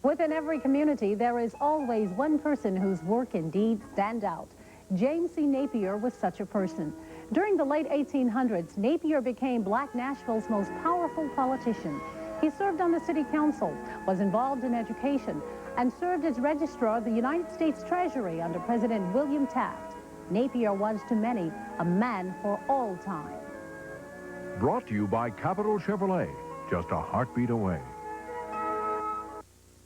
Within every community, there is always one person whose work and deeds stand out. James C. Napier was such a person. During the late 1800s, Napier became Black Nashville's most powerful politician. He served on the city council, was involved in education, and served as registrar of the United States Treasury under President William Taft. Napier was to many a man for all time. Brought to you by Capital Chevrolet, just a heartbeat away.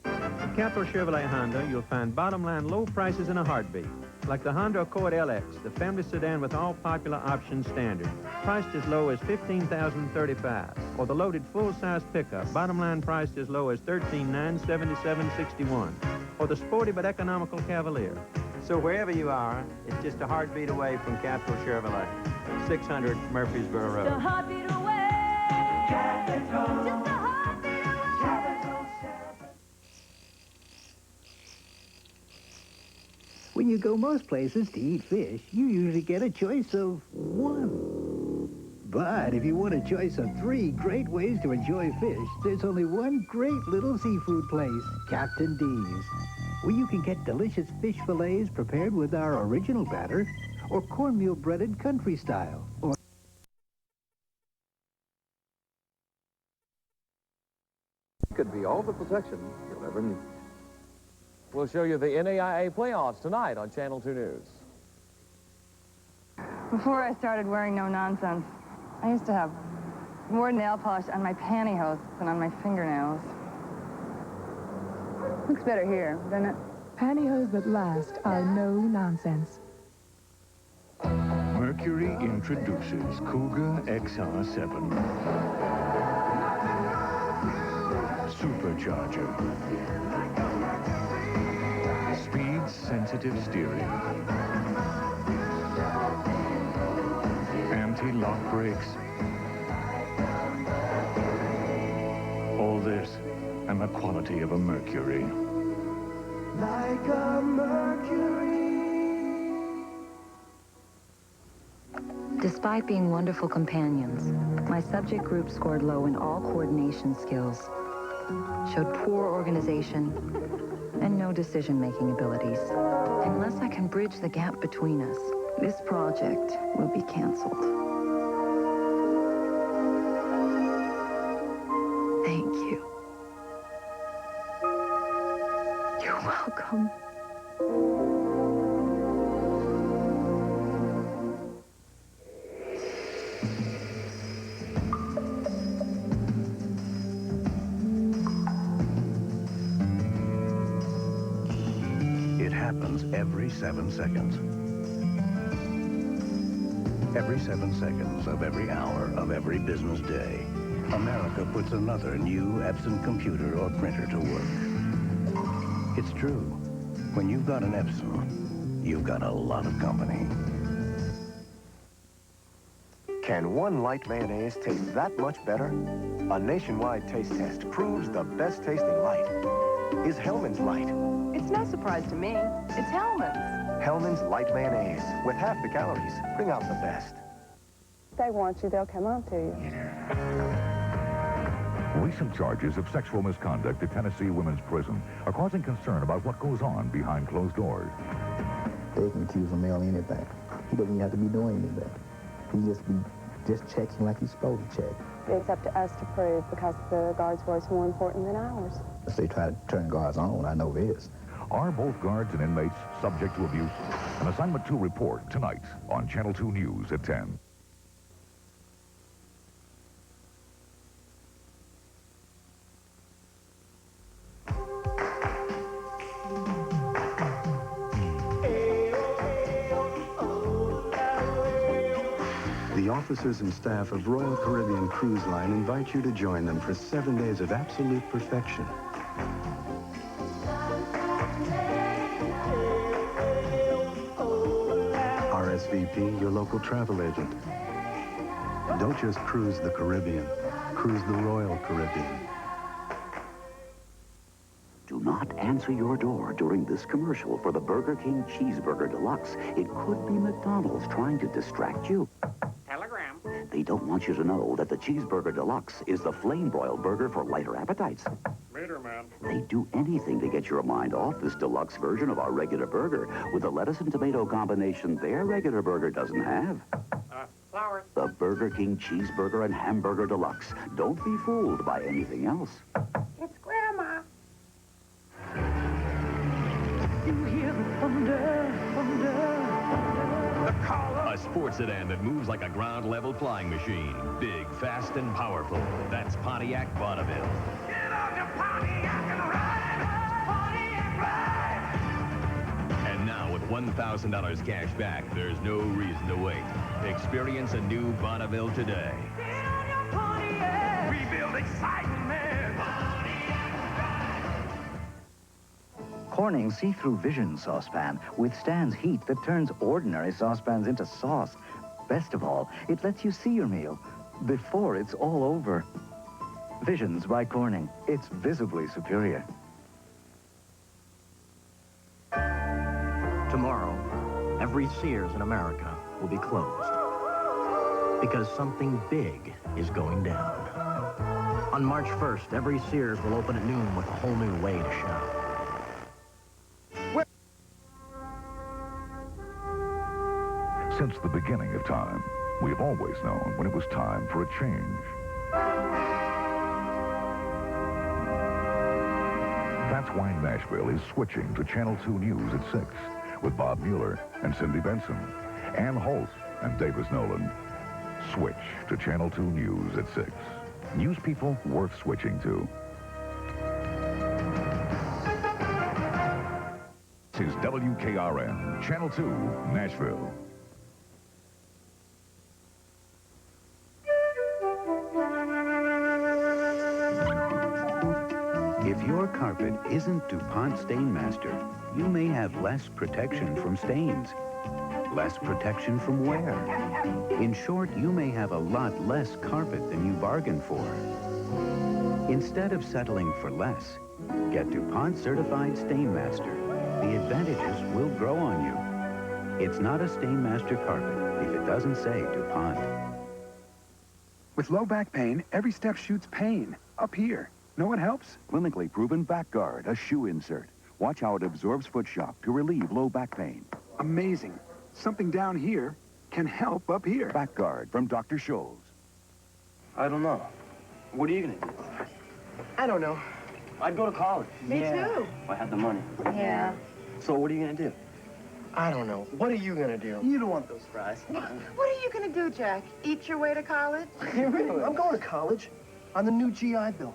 At Capital Chevrolet Honda, you'll find bottom-line low prices in a heartbeat. Like the Honda Accord LX, the family sedan with all popular options standard, priced as low as $15,035. Or the loaded full-size pickup, bottom-line priced as low as $13,977.61. Or the sporty but economical Cavalier. So wherever you are, it's just a heartbeat away from Capital Chevrolet. 600 Murfreesboro Road. Just a heartbeat away. Capital. Just a heartbeat away. Capital. When you go most places to eat fish, you usually get a choice of one. But if you want a choice of 3 great ways to enjoy fish, there's only one great little seafood place, Captain D's, where you can get delicious fish fillets prepared with our original batter, or cornmeal breaded country style, or could be all the protection you'll ever need. We'll show you the NAIA playoffs tonight on Channel 2 News. Before I started wearing no nonsense, I used to have more nail polish on my pantyhose than on my fingernails. Looks better here, doesn't it? Pantyhose that last are no nonsense. Mercury introduces Cougar XR7. Supercharger. Speed-sensitive steering. Anti-lock brakes. All this and the quality of a Mercury. Like a Mercury. Despite being wonderful companions, my subject group scored low in all coordination skills, showed poor organization, and no decision-making abilities. Unless I can bridge the gap between us, this project will be canceled. Thank you. You're welcome. Every 7 seconds. Every 7 seconds of every hour of every business day, America puts another new Epson computer or printer to work. It's true. When you've got an Epson, you've got a lot of company. Can one light mayonnaise taste that much better? A nationwide taste test proves the best tasting light is Hellmann's Light. It's no surprise to me. It's Hellmann's. Hellmann's Light Mayonnaise. With half the calories, bring out the best. If they want you, they'll come on to you. Recent charges of sexual misconduct at Tennessee Women's Prison are causing concern about what goes on behind closed doors. They can accuse a male of anything. He doesn't even have to be doing anything. He just checking like he's supposed to check. It's up to us to prove because the guards' work's more important than ours. If they try to turn guards on, I know this. Are both guards and inmates subject to abuse? An assignment 2 report tonight on Channel 2 News at 10. The officers and staff of Royal Caribbean Cruise Line invite you to join them for 7 days of absolute perfection. RSVP, your local travel agent. Don't just cruise the Caribbean, cruise the Royal Caribbean. Do not answer your door during this commercial for the Burger King Cheeseburger Deluxe. It could be McDonald's trying to distract you. Telegram. They don't want you to know that the Cheeseburger Deluxe is the flame-broiled burger for lighter appetites. Vader, man. They'd do anything to get your mind off this deluxe version of our regular burger with the lettuce and tomato combination their regular burger doesn't have. Flowers. The Burger King Cheeseburger and Hamburger Deluxe. Don't be fooled by anything else. It's Grandma. You hear the thunder, thunder. A sports sedan that moves like a ground-level flying machine. Big, fast, and powerful. That's Pontiac Bonneville. Get on your Pontiac and ride. Pontiac ride. And now with $1,000 cash back, there's no reason to wait. Experience a new Bonneville today. Get on your Pontiac. We build excitement, man. Corning's see-through Vision saucepan withstands heat that turns ordinary saucepans into sauce. Best of all, it lets you see your meal before it's all over. Visions by Corning. It's visibly superior. Tomorrow, every Sears in America will be closed because something big is going down. On March 1st, every Sears will open at noon with a whole new way to shop. Since the beginning of time, we have always known when it was time for a change. That's why Nashville is switching to Channel 2 News at 6 with Bob Mueller and Cindy Benson, Ann Holt and Davis Nolan. Switch to Channel 2 News at 6. News people worth switching to. This is WKRN, Channel 2, Nashville. If your carpet isn't Dupont Stainmaster, you may have less protection from stains. Less protection from wear. In short, you may have a lot less carpet than you bargained for. Instead of settling for less, get DuPont Certified Stainmaster. The advantages will grow on you. It's not a Stainmaster carpet if it doesn't say DuPont. With low back pain, every step shoots pain. Up here. Know what helps? Clinically proven back guard, a shoe insert. Watch how it absorbs foot shock to relieve low back pain. Amazing. Something down here can help up here. Back guard from Dr. Scholl's. I don't know. What are you going to do? I don't know. I'd go to college. Me too. If I had the money. Yeah. So what are you going to do? I don't know. What are you going to do? You don't want those fries. What are you going to do, Jack? Eat your way to college? Really? I'm going to college on the new GI Bill.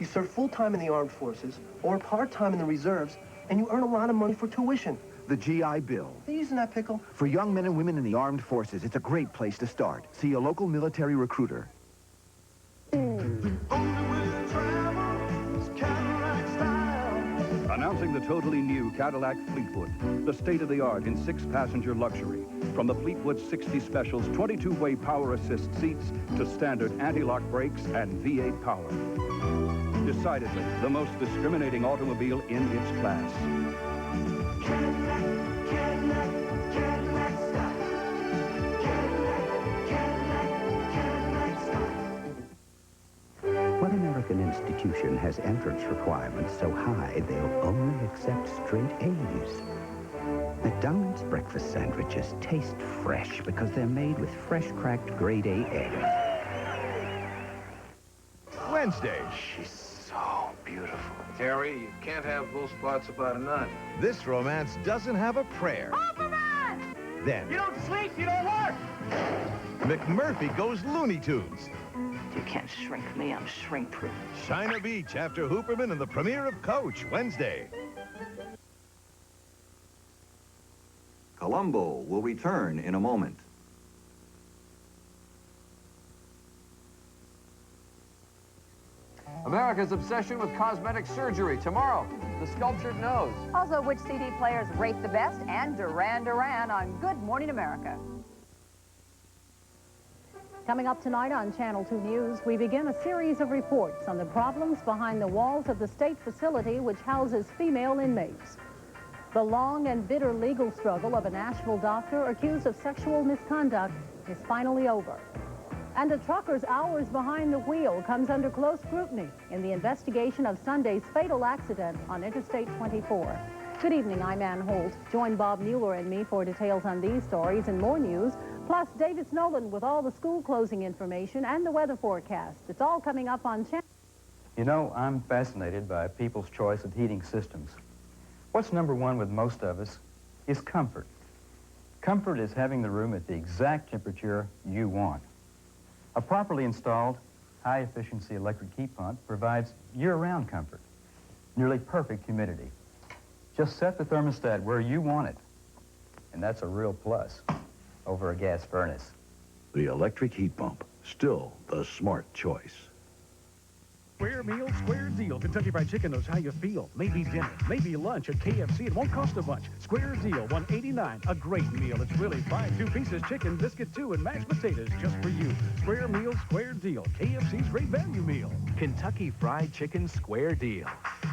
You serve full-time in the armed forces or part-time in the reserves, and you earn a lot of money for tuition. The GI Bill. Are you using that pickle? For young men and women in the armed forces, it's a great place to start. See a local military recruiter. Announcing the totally new Cadillac Fleetwood, the state-of-the-art in 6-passenger luxury. From the Fleetwood 60 Specials 22-way power assist seats to standard anti-lock brakes and V8 power. Decidedly, the most discriminating automobile in its class. What American institution has entrance requirements so high they'll only accept straight A's? McDonald's breakfast sandwiches taste fresh because they're made with fresh cracked grade A eggs. Wednesday. She's so beautiful. Terry, you can't have both spots about a nut. This romance doesn't have a prayer. Open Then, You don't sleep, you don't work. McMurphy goes Looney Tunes. You can't shrink me, I'm shrink-proof. China Beach after Hooperman and the premiere of Coach, Wednesday. Columbo will return in a moment. America's obsession with cosmetic surgery. Tomorrow, the sculptured nose. Also, which CD players rate the best, and Duran Duran on Good Morning America. Coming up tonight on Channel 2 News, we begin a series of reports on the problems behind the walls of the state facility which houses female inmates. The long and bitter legal struggle of a Nashville doctor accused of sexual misconduct is finally over. And a trucker's hours behind the wheel comes under close scrutiny in the investigation of Sunday's fatal accident on Interstate 24. Good evening, I'm Ann Holt. Join Bob Mueller and me for details on these stories and more news, plus Davis Nolan with all the school closing information and the weather forecast. It's all coming up on Channel. You know, I'm fascinated by people's choice of heating systems. What's number one with most of us is comfort. Comfort is having the room at the exact temperature you want. A properly installed, high-efficiency electric heat pump provides year-round comfort, nearly perfect humidity. Just set the thermostat where you want it, and that's a real plus over a gas furnace. The electric heat pump, still the smart choice. Square meal, square deal. Kentucky Fried Chicken knows how you feel. Maybe dinner, maybe lunch at KFC. It won't cost a bunch. Square deal, $1.89. A great meal. It's really fine. 2 pieces chicken, biscuit 2, and mashed potatoes just for you. Square meal, square deal. KFC's great value meal. Kentucky Fried Chicken Square Deal.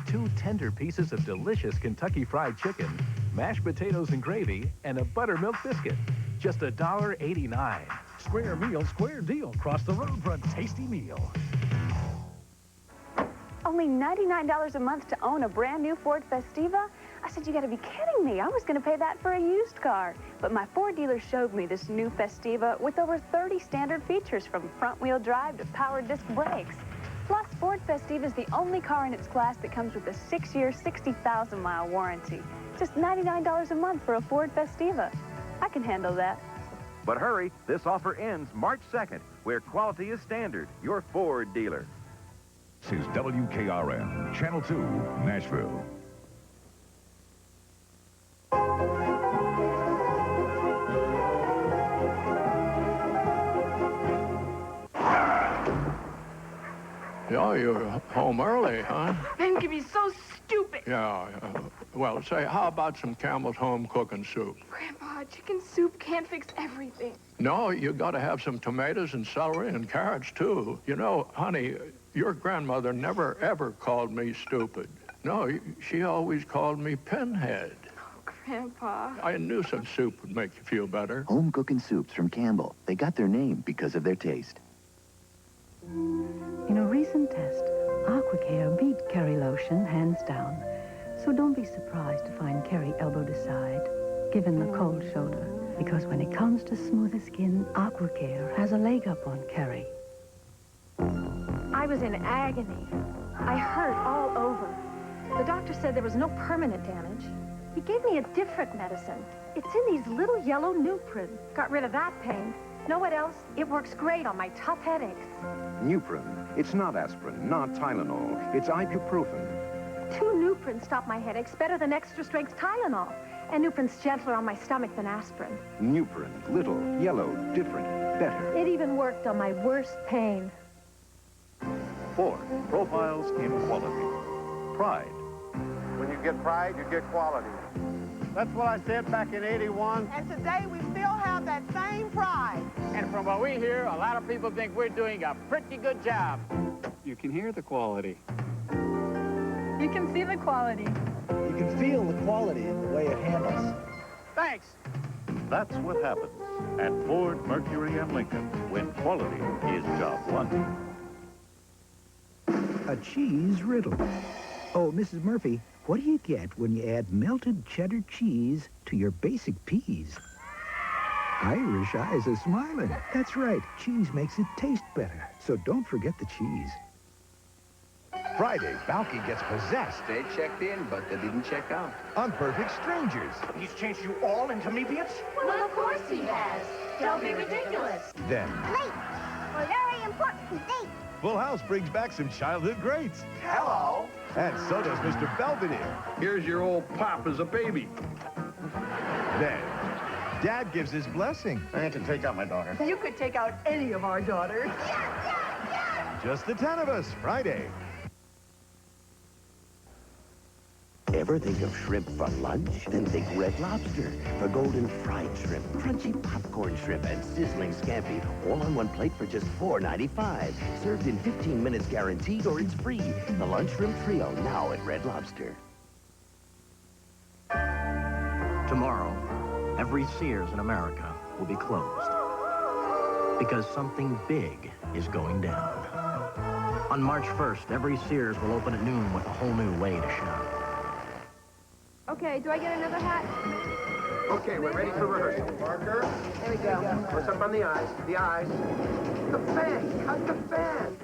2 tender pieces of delicious Kentucky Fried Chicken, mashed potatoes and gravy, and a buttermilk biscuit. Just $1.89. Square meal, square deal. Cross the road for a tasty meal. Only $99 a month to own a brand new Ford Festiva? I said, you gotta be kidding me. I was gonna pay that for a used car. But my Ford dealer showed me this new Festiva with over 30 standard features from front-wheel drive to power disc brakes. Plus, Ford Festiva is the only car in its class that comes with a 6-year, 60,000-mile warranty. Just $99 a month for a Ford Festiva. I can handle that. But hurry, this offer ends March 2nd, where quality is standard. Your Ford dealer. This is WKRN, Channel 2, Nashville. Yeah, you're home early, huh? Men can be so stupid. Yeah, well, say, how about some Campbell's home cooking soup? Grandpa, chicken soup can't fix everything. No, you gotta have some tomatoes and celery and carrots, too. You know, honey, your grandmother never, ever called me stupid. No, she always called me pinhead. Oh, Grandpa. I knew some soup would make you feel better. Home cooking soups from Campbell. They got their name because of their taste. In a recent test, Aquacare beat Kerry lotion hands down. So don't be surprised to find Kerry elbowed aside, given the cold shoulder. Because when it comes to smoother skin, Aquacare has a leg up on Kerry. I was in agony. I hurt all over. The doctor said there was no permanent damage. He gave me a different medicine. It's in these little yellow Nuprin. Got rid of that pain. Know what else? It works great on my tough headaches. Nuprin. It's not aspirin, not Tylenol. It's ibuprofen. 2 Nuprin stop my headaches better than extra-strength Tylenol. And Nuprin's gentler on my stomach than aspirin. Nuprin. Little, yellow, different, better. It even worked on my worst pain. Ford, profiles in quality. Pride. When you get pride, you get quality. That's what I said back in '81. And today we still have that same pride. And from what we hear, a lot of people think we're doing a pretty good job. You can hear the quality. You can see the quality. You can feel the quality in the way it handles. Thanks. That's what happens at Ford, Mercury, and Lincoln when quality is job one. A cheese riddle. Oh, Mrs. Murphy, what do you get when you add melted cheddar cheese to your basic peas? Irish eyes are smiling. That's right. Cheese makes it taste better. So don't forget the cheese. Friday, Balky gets possessed. They checked in, but they didn't check out. On Perfect Strangers. He's changed you all into meatheads? Well, of course he has. Don't be ridiculous. Then, Late. For very important date. Full House brings back some childhood greats. Hello. And so does Mr. Belvedere. Here's your old pop as a baby. Then, Dad gives his blessing. I had to take out my daughter. You could take out any of our daughters. Just the 10 of us, Friday. Ever think of shrimp for lunch? Then think Red Lobster for golden fried shrimp, crunchy popcorn shrimp, and sizzling scampi, all on one plate for just $4.95. Served in 15 minutes guaranteed, or it's free. The Lunch Shrimp Trio, now at Red Lobster. Tomorrow, every Sears in America will be closed. Because something big is going down. On March 1st, every Sears will open at noon with a whole new way to shop. Okay, do I get another hat? Okay, we're ready for rehearsal. Marker. There we go. Close up on the eyes. The eyes. The fan. Cut the fan.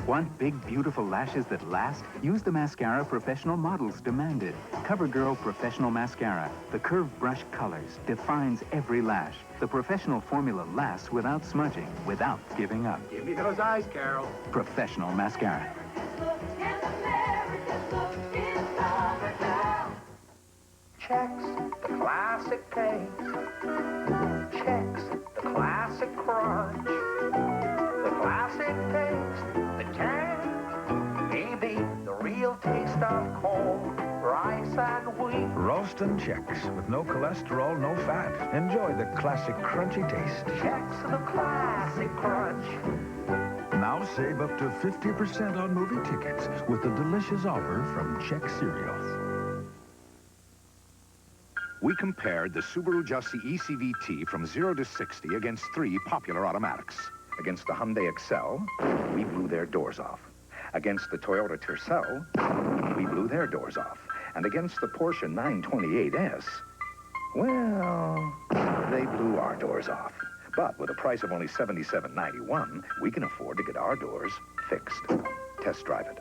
Want big, beautiful lashes that last? Use the mascara professional models demanded. CoverGirl Professional Mascara. The curved brush colors, defines every lash. The professional formula lasts without smudging, without giving up. Give me those eyes, Carol. Professional Mascara. Checks, the classic taste. Checks, the classic crunch. The classic taste, the tang. Maybe the real taste of corn, rice and wheat. Roast and Chex with no cholesterol, no fat. Enjoy the classic crunchy taste. Checks, the classic crunch. Now save up to 50% on movie tickets with the delicious offer from Chex Cereals. We compared the Subaru Jussi ECVT from 0 to 60 against 3 popular automatics. Against the Hyundai Excel, we blew their doors off. Against the Toyota Tercel, we blew their doors off. And against the Porsche 928S, well, they blew our doors off. But with a price of only $77.91, we can afford to get our doors fixed. Test drive it.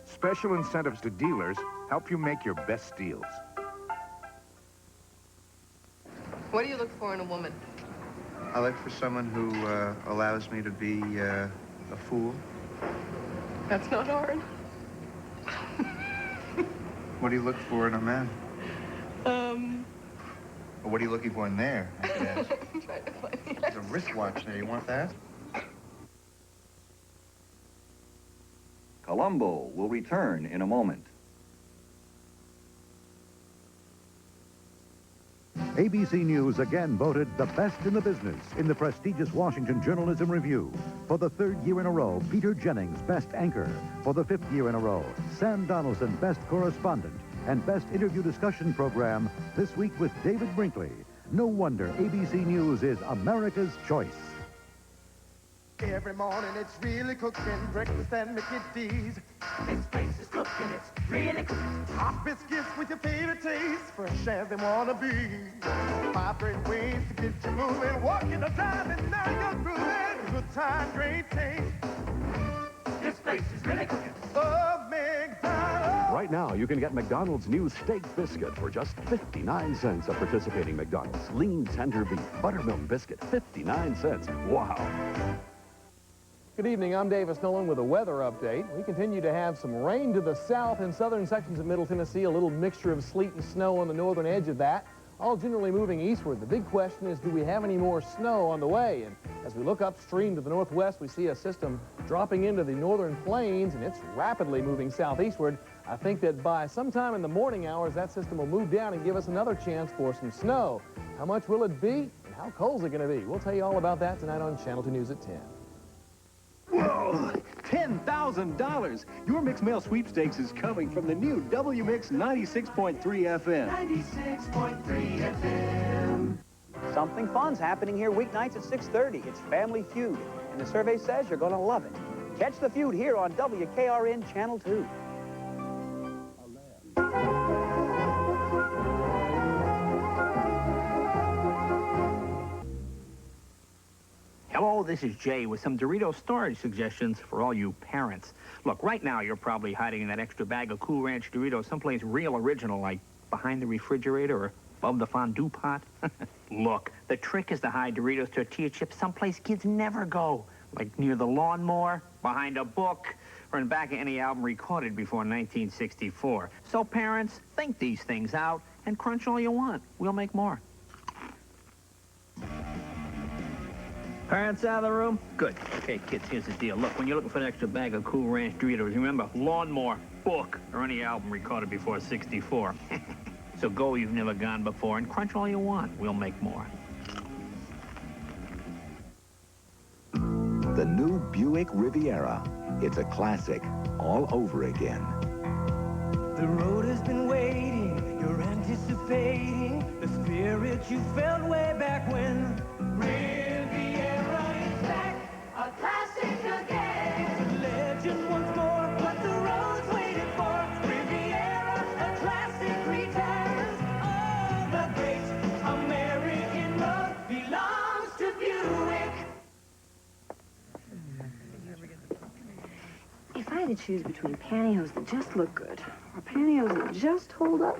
Special incentives to dealers help you make your best deals. What do you look for in a woman? I look for someone who allows me to be a fool. That's not hard. What do you look for in a man? Or what are you looking for in there? I could ask. Trying to find the There's a wristwatch there. You want that? Columbo will return in a moment. ABC News again voted the best in the business in the prestigious Washington Journalism Review. For the 3rd year in a row, Peter Jennings, Best Anchor. For the 5th year in a row, Sam Donaldson, Best Correspondent. And Best Interview Discussion Program, this week with David Brinkley. No wonder ABC News is America's choice. Every morning it's really cooking, breakfast and Mickey D's. This place is cooking, it's really cooking. Hot biscuits with your favorite taste, fresh as they wanna be. 5 great ways to get you moving, walking or driving, now you're grooving. Good time, great taste. This place is really cooking. Oh, McDonald's. Right now, you can get McDonald's new steak biscuit for just 59 cents at participating McDonald's. Lean, tender beef, buttermilk biscuit, 59 cents. Wow. Good evening, I'm Davis Nolan with a weather update. We continue to have some rain to the south in southern sections of Middle Tennessee, a little mixture of sleet and snow on the northern edge of that, all generally moving eastward. The big question is, do we have any more snow on the way? And as we look upstream to the northwest, we see a system dropping into the northern plains, and it's rapidly moving southeastward. I think that by sometime in the morning hours, that system will move down and give us another chance for some snow. How much will it be, and how cold is it going to be? We'll tell you all about that tonight on Channel 2 News at 10. Whoa! $10,000! Your Mix Mail Sweepstakes is coming from the new WMix 96.3 FM. 96.3 FM. Something fun's happening here weeknights at 6:30. It's Family Feud, and the survey says you're going to love it. Catch the feud here on WKRN Channel 2. Hello, this is Jay with some Dorito storage suggestions for all you parents. Look, right now you're probably hiding that extra bag of Cool Ranch Doritos someplace real original, like behind the refrigerator or above the fondue pot. Look, the trick is to hide Doritos tortilla chips someplace kids never go, like near the lawnmower, behind a book, or in back of any album recorded before 1964. So parents, think these things out and crunch all you want. We'll make more. Parents out of the room? Good. Okay, kids, here's the deal. Look, when you're looking for an extra bag of Cool Ranch Doritos, remember, lawnmower, book, or any album recorded before 64. So go where you've never gone before and crunch all you want. We'll make more. The new Buick Riviera. It's a classic all over again. The road has been waiting, you're anticipating the spirit you felt way back when. Riviera is back. to choose between pantyhose that just look good or pantyhose that just hold up.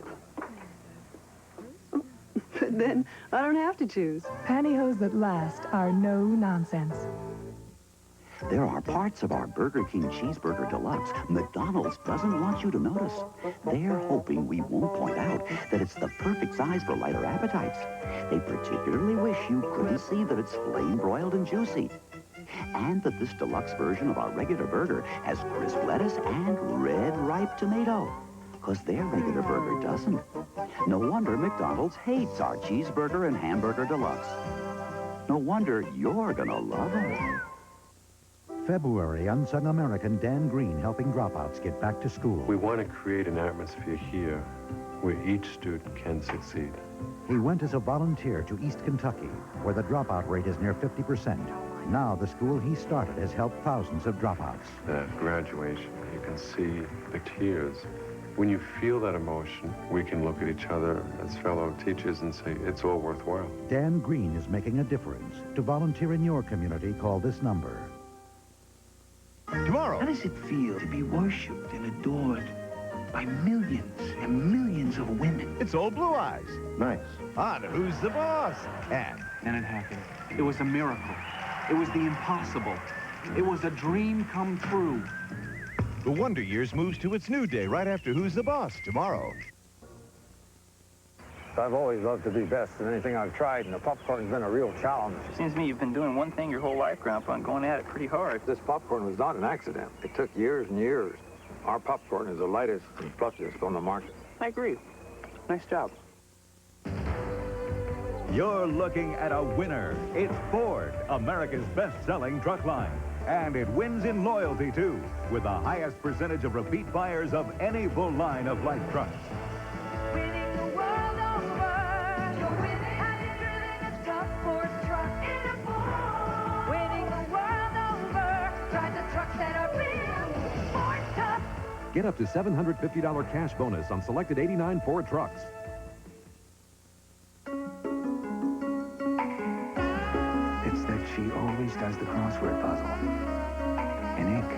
But then I don't have to choose. Pantyhose that last are no nonsense. There are parts of our Burger King Cheeseburger Deluxe McDonald's doesn't want you to notice. They're hoping we won't point out that it's the perfect size for lighter appetites. They particularly wish you couldn't see that it's flame-broiled and juicy. And that this deluxe version of our regular burger has crisp lettuce and red ripe tomato. Because their regular burger doesn't. No wonder McDonald's hates our Cheeseburger and Hamburger Deluxe. No wonder you're gonna love them. February, unsung American Dan Green helping dropouts get back to school. We want to create an atmosphere here where each student can succeed. He went as a volunteer to East Kentucky, where the dropout rate is near 50%. Now the school he started has helped thousands of dropouts. At graduation, you can see the tears. When you feel that emotion, we can look at each other as fellow teachers and say, it's all worthwhile. Dan Green is making a difference. To volunteer in your community, call this number. Tomorrow. How does it feel to be worshipped and adored by millions and millions of women? It's old Blue Eyes. Nice. On Who's the Boss? And it happened. It was a miracle. It was the impossible. It was a dream come true. The Wonder Years moves to its new day right after Who's the Boss tomorrow. I've always loved to be best in anything I've tried, and the popcorn's been a real challenge. Seems to me you've been doing one thing your whole life, Grandpa, and going at it pretty hard. This popcorn was not an accident. It took years and years. Our popcorn is the lightest and fluffiest on the market. I agree. Nice job. You're looking at a winner. It's Ford, America's best-selling truck line. And it wins in loyalty, too, with the highest percentage of repeat buyers of any full line of light trucks. Winning the world over. You're winning. Have you driven a tough Ford truck in a Ford? Winning the world over. Drive the trucks that are real Ford tough. Get up to $750 cash bonus on selected 89 Ford trucks. It's that she always does the crossword puzzle in ink.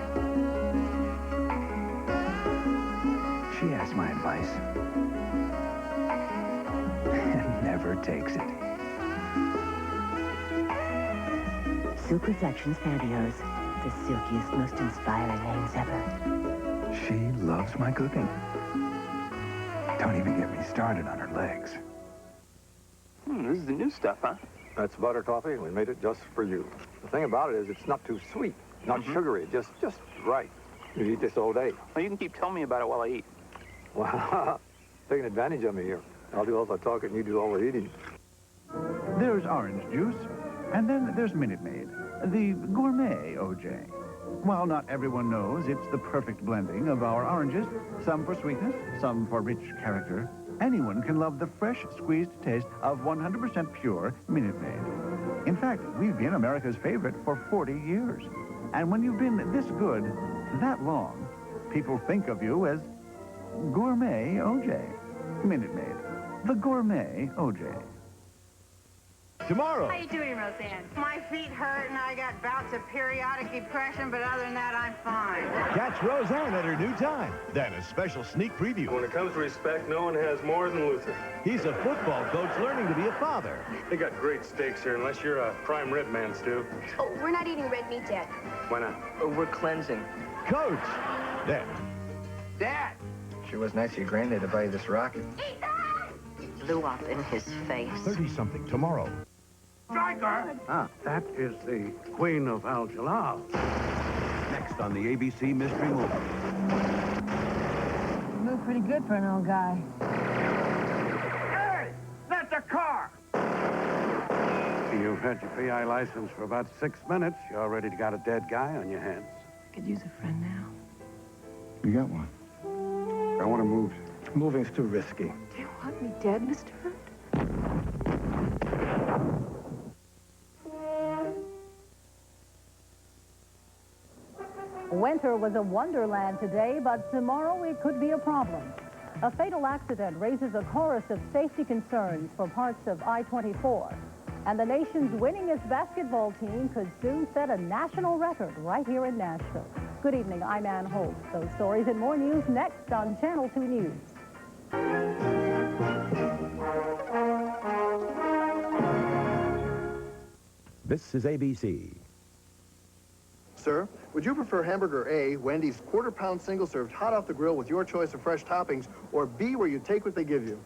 She has my advice and never takes it. Silk Reflections Pantyhose, the silkiest, most inspiring names ever. She loves my cooking. Don't even get me started on her legs. This is the new stuff, huh? That's butter coffee, and we made it just for you. The thing about it is it's not too sweet, not sugary, just right. You eat this all day. Well, you can keep telling me about it while I eat. Wow, taking advantage of me here. I'll do all the talking, you do all the eating. There's orange juice, and then there's Minute Maid, the gourmet OJ. While not everyone knows it's the perfect blending of our oranges, some for sweetness, some for rich character, anyone can love the fresh, squeezed taste of 100% pure Minute Maid. In fact, we've been America's favorite for 40 years. And when you've been this good, that long, people think of you as Gourmet OJ. Minute Maid, the Gourmet OJ. Tomorrow. How you doing, Roseanne? My feet hurt and I got bouts of periodic depression, but other than that, I'm fine. Catch Roseanne at her new time. Then a special sneak preview. When it comes to respect, no one has more than Luther. He's a football coach learning to be a father. They got great steaks here, unless you're a prime rib man, Stu. Oh, we're not eating red meat yet. Why not? Oh, we're cleansing. Coach. Then. Dad! Sure was nice of your granddad to buy you this rocket. Blew up in his face. 30-something tomorrow. Striker! Ah, that is the Queen of Al Jalal. Next on the ABC Mystery Movie. You move pretty good for an old guy. Hey! That's a car! You've had your PI license for about 6 minutes. You already got a dead guy on your hands. Could use a friend now. You got one. I want to move. Moving's too risky. Do you want me dead, Mr. Hunt? Winter was a wonderland today, but tomorrow it could be a problem. A fatal accident raises a chorus of safety concerns for parts of I-24. And the nation's winningest basketball team could soon set a national record right here in Nashville. Good evening, I'm Ann Holt. Those stories and more news next on Channel 2 News. This is ABC. Sir, would you prefer hamburger A, Wendy's quarter-pound single-served hot off the grill with your choice of fresh toppings, or B, where you take what they give you?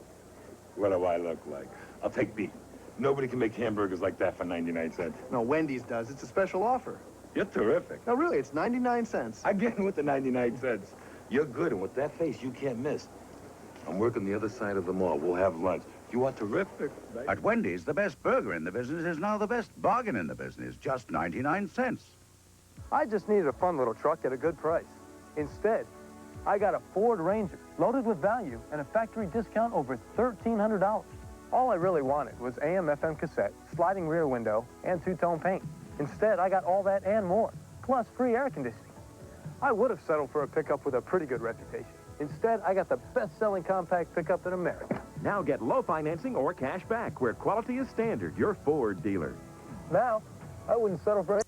What do I look like? I'll take B. Nobody can make hamburgers like that for 99 cents. No, Wendy's does. It's a special offer. You're terrific. No, really, it's 99 cents. I get in with the 99 cents. You're good, and with that face, you can't miss. I'm working the other side of the mall. We'll have lunch. You are terrific. At Wendy's, the best burger in the business is now the best bargain in the business, just 99 cents. I just needed a fun little truck at a good price. Instead, I got a Ford Ranger, loaded with value and a factory discount over $1,300. All I really wanted was AM/FM cassette, sliding rear window, and two-tone paint. Instead, I got all that and more, plus free air conditioning. I would have settled for a pickup with a pretty good reputation. Instead, I got the best-selling compact pickup in America. Now get low financing or cash back, where quality is standard. Your Ford dealer. Now, I wouldn't settle for